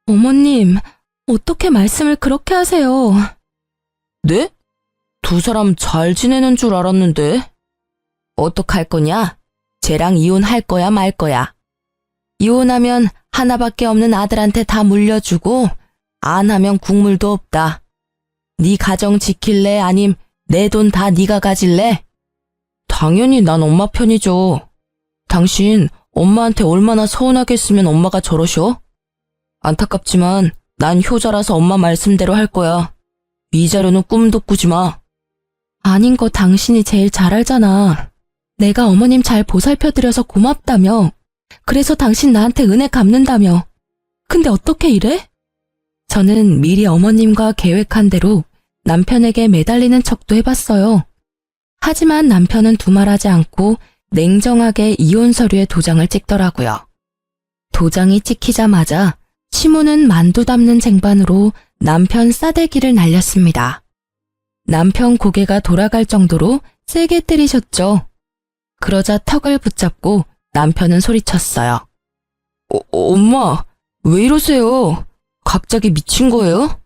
Speaker 1: 어머님, 어떻게 말씀을 그렇게 하세요?
Speaker 2: 네? 두 사람 잘 지내는 줄 알았는데. 어떡할 거냐? 쟤랑 이혼할 거야 말 거야. 이혼하면 하나밖에 없는 아들한테 다 물려주고 안 하면 국물도 없다. 네 가정 지킬래 아님 내 돈 다 네가 가질래? 당연히 난 엄마 편이죠. 당신 엄마한테 얼마나 서운하겠으면 엄마가 저러셔? 안타깝지만 난 효자라서 엄마 말씀대로 할 거야. 위자료는 꿈도 꾸지 마.
Speaker 1: 아닌 거 당신이 제일 잘 알잖아. 내가 어머님 잘 보살펴드려서 고맙다며. 그래서 당신 나한테 은혜 갚는다며. 근데 어떻게 이래? 저는 미리 어머님과 계획한 대로 남편에게 매달리는 척도 해봤어요. 하지만 남편은 두말하지 않고 냉정하게 이혼 서류에 도장을 찍더라고요. 도장이 찍히자마자 시모는 만두 담는 쟁반으로 남편 싸대기를 날렸습니다. 남편 고개가 돌아갈 정도로 세게 때리셨죠. 그러자 턱을 붙잡고 남편은 소리쳤어요.
Speaker 2: 엄마, 왜 이러세요? 갑자기 미친 거예요?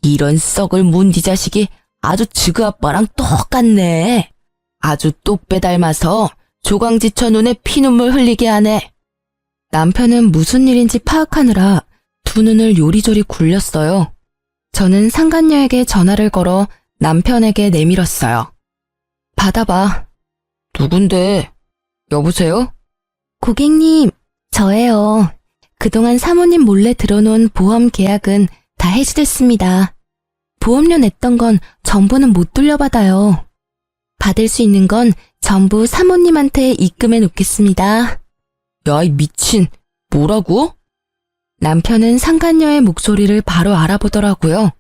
Speaker 2: 이런 썩을 문디 자식이 아주 지그 아빠랑 똑같네. 아주 똑배 닮아서 조강지처 눈에 피눈물 흘리게 하네.
Speaker 1: 남편은 무슨 일인지 파악하느라 두 눈을 요리조리 굴렸어요. 저는 상간녀에게 전화를 걸어 남편에게 내밀었어요. 받아봐.
Speaker 2: 누군데? 여보세요?
Speaker 1: 고객님, 저예요. 그동안 사모님 몰래 들어놓은 보험 계약은 다 해지됐습니다. 보험료 냈던 건 전부는 못 돌려받아요. 받을 수 있는 건 전부 사모님한테 입금해 놓겠습니다.
Speaker 2: 야, 이 미친. 뭐라고?
Speaker 1: 남편은 상간녀의 목소리를 바로 알아보더라고요.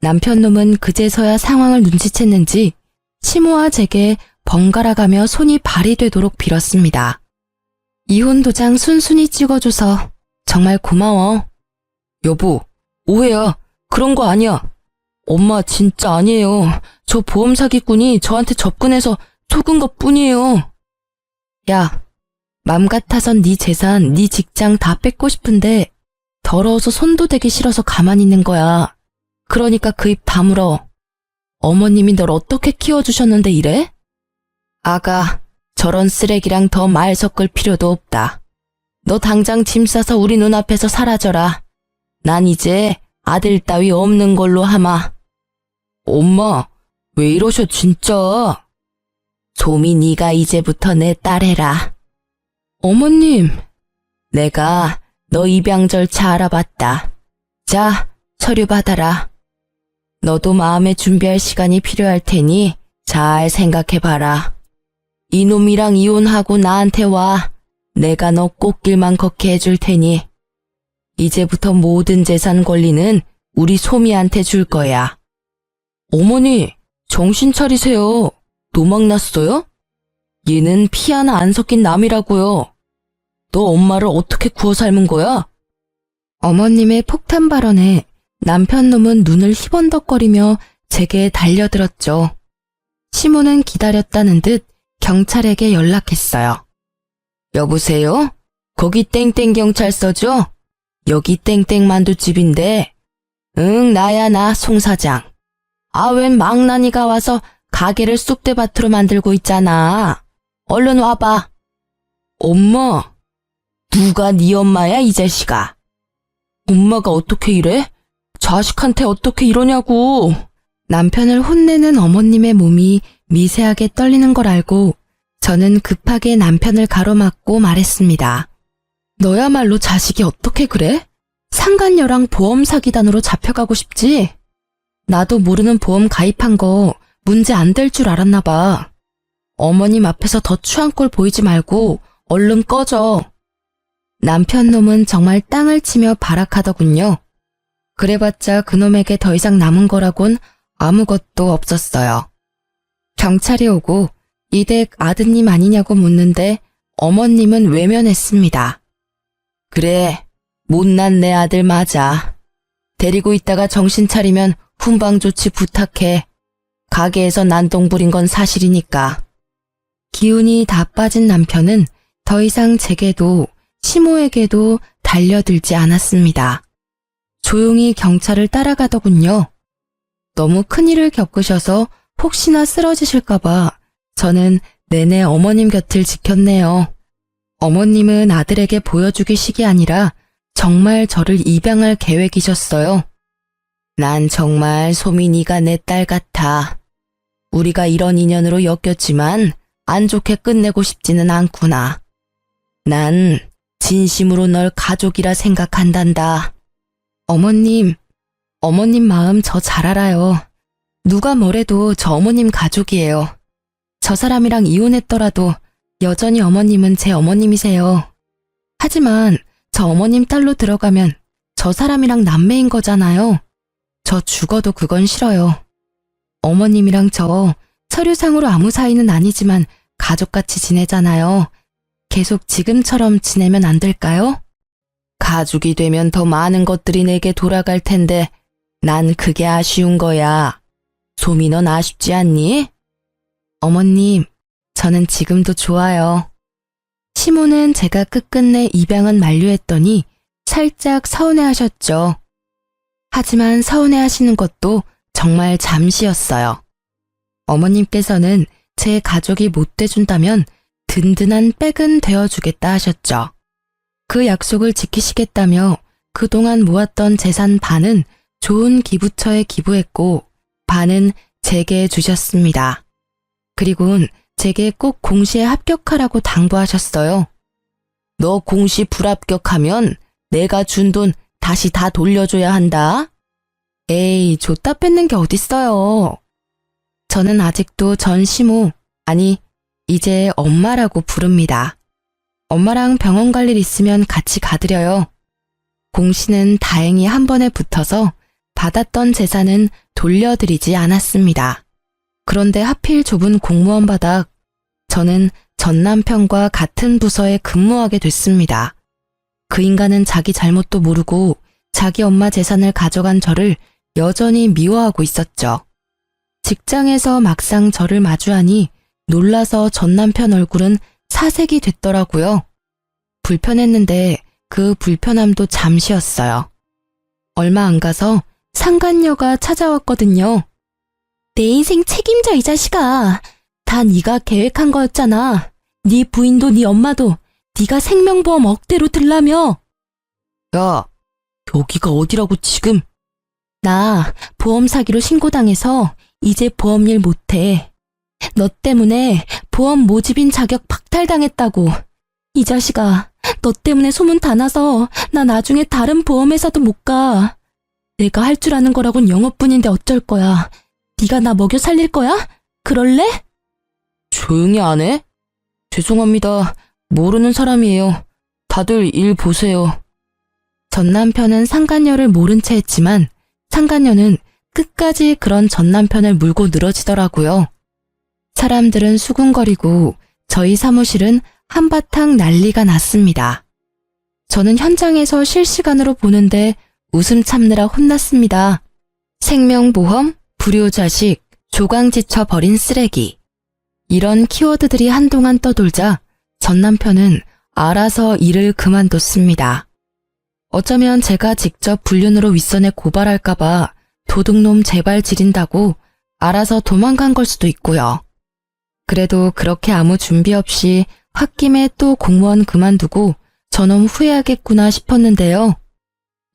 Speaker 1: 남편 놈은 그제서야 상황을 눈치챘는지 시모와 제게 번갈아가며 손이 발이 되도록 빌었습니다. 이혼 도장 순순히 찍어줘서 정말 고마워.
Speaker 2: 여보, 오해야. 그런 거 아니야. 엄마 진짜 아니에요. 저 보험 사기꾼이 저한테 접근해서 속은 것 뿐이에요.
Speaker 1: 야, 맘 같아선 네 재산, 네 직장 다 뺏고 싶은데 더러워서 손도 대기 싫어서 가만히 있는 거야. 그러니까 그 입 다물어. 어머님이 널 어떻게 키워주셨는데 이래?
Speaker 2: 아가, 저런 쓰레기랑 더 말 섞을 필요도 없다. 너 당장 짐 싸서 우리 눈앞에서 사라져라. 난 이제 아들 따위 없는 걸로 하마. 엄마, 왜 이러셔 진짜? 소미 네가 이제부터 내 딸 해라.
Speaker 1: 어머님,
Speaker 2: 내가 너 입양 절차 알아봤다. 자, 서류 받아라. 너도 마음에 준비할 시간이 필요할 테니 잘 생각해봐라. 이놈이랑 이혼하고 나한테 와. 내가 너 꽃길만 걷게 해줄 테니. 이제부터 모든 재산 권리는 우리 소미한테 줄 거야.
Speaker 1: 어머니, 정신 차리세요. 노막 났어요?
Speaker 2: 얘는 피 하나 안 섞인 남이라고요. 너 엄마를 어떻게 구워 삶은 거야?
Speaker 1: 어머님의 폭탄 발언에 남편 놈은 눈을 희번덕거리며 제게 달려들었죠. 시모는 기다렸다는 듯 경찰에게 연락했어요.
Speaker 2: 여보세요? 거기 땡땡 경찰서죠? 여기 땡땡 만두집인데. 응, 나야 나 송 사장. 아, 웬 망나니가 와서 가게를 쑥대밭으로 만들고 있잖아. 얼른 와봐. 엄마, 누가 네 엄마야 이 자식아? 엄마가 어떻게 이래? 자식한테 어떻게 이러냐고.
Speaker 1: 남편을 혼내는 어머님의 몸이 미세하게 떨리는 걸 알고 저는 급하게 남편을 가로막고 말했습니다. 너야말로 자식이 어떻게 그래? 상간녀랑 보험 사기단으로 잡혀가고 싶지? 나도 모르는 보험 가입한 거 문제 안 될 줄 알았나 봐. 어머님 앞에서 더 추한 꼴 보이지 말고 얼른 꺼져. 남편 놈은 정말 땅을 치며 발악하더군요. 그래봤자 그놈에게 더 이상 남은 거라곤 아무것도 없었어요. 경찰이 오고 이댁 아드님 아니냐고 묻는데 어머님은 외면했습니다.
Speaker 2: 그래, 못난 내 아들 맞아. 데리고 있다가 정신 차리면 훈방 조치 부탁해. 가게에서 난동 부린 건 사실이니까.
Speaker 1: 기운이 다 빠진 남편은 더 이상 제게도 시모에게도 달려들지 않았습니다. 조용히 경찰을 따라가더군요. 너무 큰일을 겪으셔서 혹시나 쓰러지실까봐 저는 내내 어머님 곁을 지켰네요. 어머님은 아들에게 보여주기식이 아니라 정말 저를 입양할 계획이셨어요.
Speaker 2: 난 정말 소민이가 내 딸 같아. 우리가 이런 인연으로 엮였지만 안 좋게 끝내고 싶지는 않구나. 난 진심으로 널 가족이라 생각한단다.
Speaker 1: 어머님 마음 저 잘 알아요. 누가 뭐래도 저 어머님 가족이에요. 저 사람이랑 이혼했더라도 여전히 어머님은 제 어머님이세요. 하지만 저 어머님 딸로 들어가면 저 사람이랑 남매인 거잖아요. 저 죽어도 그건 싫어요. 어머님이랑 저 서류상으로 아무 사이는 아니지만 가족같이 지내잖아요. 계속 지금처럼 지내면 안 될까요?
Speaker 2: 가족이 되면 더 많은 것들이 내게 돌아갈 텐데 난 그게 아쉬운 거야. 소미 넌 아쉽지 않니?
Speaker 1: 어머님, 저는 지금도 좋아요. 시모는 제가 끝끝내 입양은 만류했더니 살짝 서운해하셨죠. 하지만 서운해하시는 것도 정말 잠시였어요. 어머님께서는 제 가족이 못 돼준다면 든든한 백은 되어주겠다 하셨죠. 그 약속을 지키시겠다며 그동안 모았던 재산 반은 좋은 기부처에 기부했고 반은 제게 주셨습니다. 그리고는 제게 꼭 공시에 합격하라고 당부하셨어요.
Speaker 2: 너 공시 불합격하면 내가 준 돈 다시 다 돌려줘야 한다.
Speaker 1: 에이, 줬다 뺏는 게 어딨어요. 저는 아직도 전 시모, 아니, 이제 엄마라고 부릅니다. 엄마랑 병원 갈 일 있으면 같이 가드려요. 공시는 다행히 한 번에 붙어서 받았던 재산은 돌려드리지 않았습니다. 그런데 하필 좁은 공무원 바닥, 저는 전 남편과 같은 부서에 근무하게 됐습니다. 그 인간은 자기 잘못도 모르고 자기 엄마 재산을 가져간 저를 여전히 미워하고 있었죠. 직장에서 막상 저를 마주하니 놀라서 전 남편 얼굴은 사색이 됐더라고요. 불편했는데 그 불편함도 잠시였어요. 얼마 안 가서 상간녀가 찾아왔거든요. 내 인생 책임져 이 자식아. 다 네가 계획한 거였잖아. 네 부인도 네 엄마도 네가 생명보험 억대로 들라며.
Speaker 2: 야, 여기가 어디라고 지금?
Speaker 1: 나 보험 사기로 신고당해서 이제 보험일 못해. 너 때문에 보험 모집인 자격 박탈당했다고. 이 자식아, 너 때문에 소문 다 나서 나 나중에 다른 보험회사도 못 가. 내가 할 줄 아는 거라곤 영어뿐인데 어쩔 거야. 네가 나 먹여 살릴 거야? 그럴래?
Speaker 2: 조용히 안 해? 죄송합니다. 모르는 사람이에요. 다들 일 보세요.
Speaker 1: 전 남편은 상간녀를 모른 채 했지만 상간녀는 끝까지 그런 전 남편을 물고 늘어지더라고요. 사람들은 수군거리고 저희 사무실은 한바탕 난리가 났습니다. 저는 현장에서 실시간으로 보는데 웃음 참느라 혼났습니다. 생명보험, 불효자식, 조강지쳐 버린 쓰레기. 이런 키워드들이 한동안 떠돌자 전 남편은 알아서 일을 그만뒀습니다. 어쩌면 제가 직접 불륜으로 윗선에 고발할까봐 도둑놈 제발 지린다고 알아서 도망간 걸 수도 있고요. 그래도 그렇게 아무 준비 없이 홧김에 또 공무원 그만두고 저놈 후회하겠구나 싶었는데요.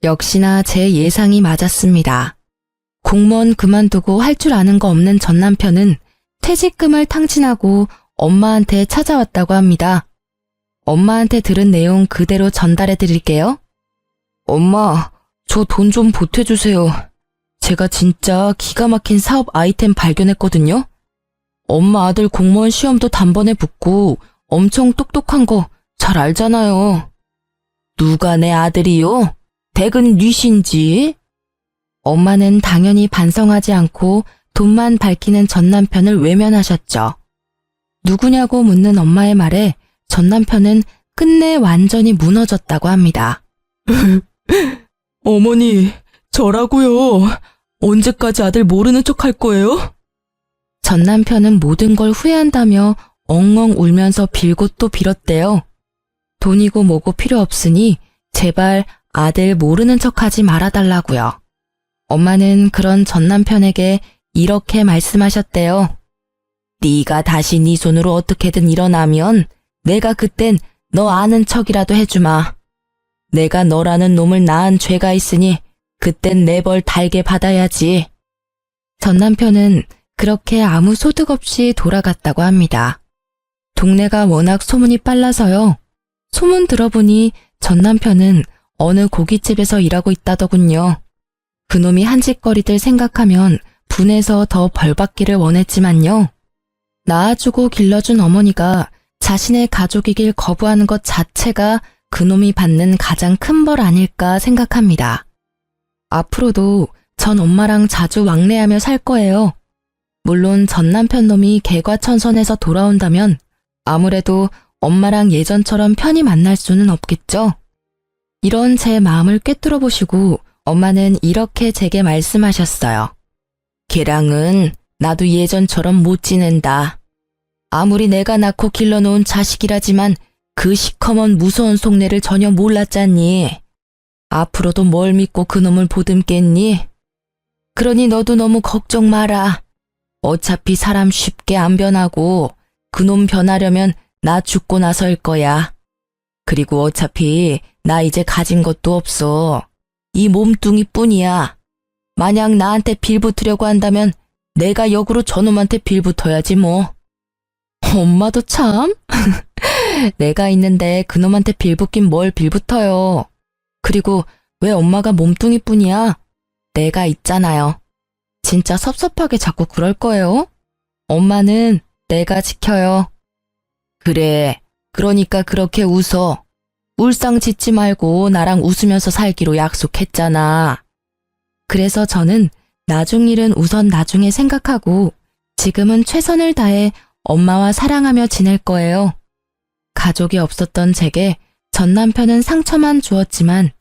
Speaker 1: 역시나 제 예상이 맞았습니다. 공무원 그만두고 할 줄 아는 거 없는 전 남편은 퇴직금을 탕진하고 엄마한테 찾아왔다고 합니다. 엄마한테 들은 내용 그대로 전달해 드릴게요.
Speaker 2: 엄마, 저 돈 좀 보태주세요. 제가 진짜 기가 막힌 사업 아이템 발견했거든요. 엄마 아들 공무원 시험도 단번에 붙고 엄청 똑똑한 거 잘 알잖아요. 누가 내 아들이요? 댁은 뉘신지?
Speaker 1: 엄마는 당연히 반성하지 않고 돈만 밝히는 전 남편을 외면하셨죠. 누구냐고 묻는 엄마의 말에 전 남편은 끝내 완전히 무너졌다고 합니다.
Speaker 2: 어머니, 저라고요. 언제까지 아들 모르는 척 할 거예요?
Speaker 1: 전 남편은 모든 걸 후회한다며 엉엉 울면서 빌고 또 빌었대요. 돈이고 뭐고 필요 없으니 제발 아들 모르는 척하지 말아달라고요. 엄마는 그런 전 남편에게 이렇게 말씀하셨대요.
Speaker 2: 네가 다시 네 손으로 어떻게든 일어나면 내가 그땐 너 아는 척이라도 해주마. 내가 너라는 놈을 낳은 죄가 있으니 그땐 내 벌 달게 받아야지.
Speaker 1: 전 남편은 그렇게 아무 소득 없이 돌아갔다고 합니다. 동네가 워낙 소문이 빨라서요. 소문 들어보니 전 남편은 어느 고깃집에서 일하고 있다더군요. 그놈이 한 짓거리들 생각하면 분해서 더 벌받기를 원했지만요. 낳아주고 길러준 어머니가 자신의 가족이길 거부하는 것 자체가 그놈이 받는 가장 큰 벌 아닐까 생각합니다. 앞으로도 전 엄마랑 자주 왕래하며 살 거예요. 물론 전 남편 놈이 개과천선해서 돌아온다면 아무래도 엄마랑 예전처럼 편히 만날 수는 없겠죠. 이런 제 마음을 꿰뚫어 보시고 엄마는 이렇게 제게 말씀하셨어요.
Speaker 2: 걔랑은 나도 예전처럼 못 지낸다. 아무리 내가 낳고 길러놓은 자식이라지만 그 시커먼 무서운 속내를 전혀 몰랐잖니. 앞으로도 뭘 믿고 그놈을 보듬겠니? 그러니 너도 너무 걱정 마라. 어차피 사람 쉽게 안 변하고 그놈 변하려면 나 죽고 나서일 거야. 그리고 어차피 나 이제 가진 것도 없어. 이 몸뚱이 뿐이야. 만약 나한테 빌붙으려고 한다면 내가 역으로 저놈한테 빌붙어야지 뭐.
Speaker 1: 엄마도 참.
Speaker 2: 내가 있는데 그놈한테 빌붙긴 뭘 빌붙어요. 그리고 왜 엄마가 몸뚱이 뿐이야? 내가 있잖아요.
Speaker 1: 진짜 섭섭하게 자꾸 그럴 거예요? 엄마는 내가 지켜요.
Speaker 2: 그래, 그러니까 그렇게 웃어. 울상 짓지 말고 나랑 웃으면서 살기로 약속했잖아.
Speaker 1: 그래서 저는 나중 일은 우선 나중에 생각하고 지금은 최선을 다해 엄마와 사랑하며 지낼 거예요. 가족이 없었던 제게 전 남편은 상처만 주었지만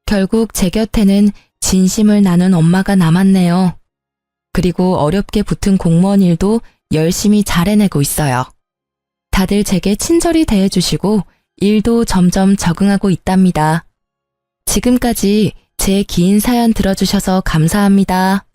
Speaker 1: 결국 제 곁에는 진심을 나눈 엄마가 남았네요. 그리고 어렵게 붙은 공무원 일도 열심히 잘 해내고 있어요. 다들 제게 친절히 대해주시고 일도 점점 적응하고 있답니다. 지금까지 제 긴 사연 들어주셔서 감사합니다.